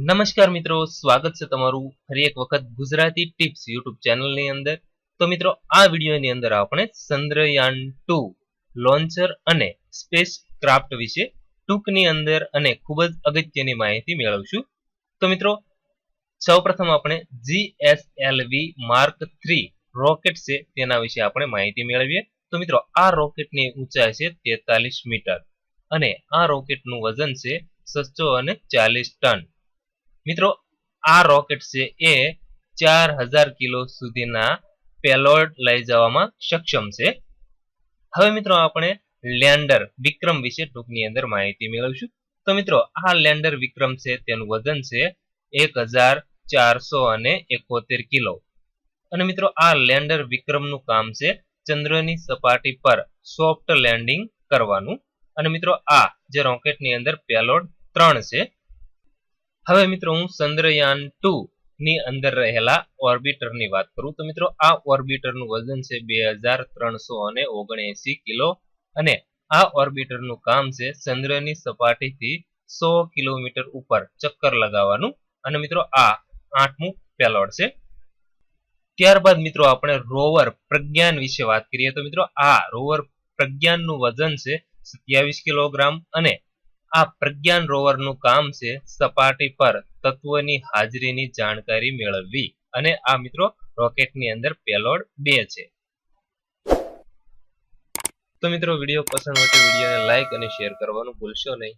નમસ્કાર મિત્રો, સ્વાગત છે તમારું ફરી એક વખત ગુજરાતી ટિપ્સ યુટ્યુબ ચેનલની અંદર. તો મિત્રો, આ વિડીયોની અંદર આપણે ચંદ્રયાન-2 લોન્ચર અને સ્પેસ ક્રાફ્ટ વિશે ટૂંકની અંદર અને ખૂબ જ અગત્યની માહિતી મેળવશું. તો મિત્રો, સૌપ્રથમ આપણે GSLV Mark 3 રોકેટ છે તેના વિશે આપણે માહિતી મેળવીએ. તો મિત્રો, આ રોકેટની ઊંચાઈ છે 43 મીટર અને આ રોકેટનું વજન છે 640 ટન. મિત્રો, આ રોકેટ છે એ 4000 કિલો સુધીના પેલોડ લઈ જવામાં સક્ષમ છે. હવે મિત્રો, આપણે લેન્ડર વિક્રમ વિશે ટૂંકની અંદર માહિતી મેળવીશું. તો મિત્રો, આ લેન્ડર વિક્રમ છે તેનું વજન છે 1471 કિલો. અને મિત્રો, આ લેન્ડર વિક્રમનું કામ છે ચંદ્રની સપાટી પર સોફ્ટ લેન્ડિંગ કરવાનું. અને મિત્રો, આ જે રોકેટની અંદર પેલોડ 3 છે. હવે મિત્રો, હું ચંદ્રયાન-2 ની અંદર રહેલા ઓર્બિટરની વાત કરું તો મિત્રો, આ ઓર્બિટરનું વજન છે 2379 કિલો અને આ ઓર્બિટરનું કામ છે ચંદ્રની સપાટીથી 100 કિલોમીટર ઉપર ચક્કર લગાવવાનું. અને મિત્રો, આ 8મું પેલોડ છે. ત્યારબાદ મિત્રો, આપણે રોવર પ્રજ્ઞાન વિશે વાત કરીએ તો મિત્રો, આ રોવર પ્રજ્ઞાનનું વજન છે 27 કિલોગ્રામ અને આ પ્રજ્ઞાન રોવરનું કામ છે સપાટી પર તત્વની હાજરીની જાણકારી મેળવવી. અને આ મિત્રો, રોકેટની અંદર પેલોડ 2 છે. તો મિત્રો, વિડીયો પસંદ હોય તો વિડીયોને લાઈક અને શેર કરવાનું ભૂલશો નહીં.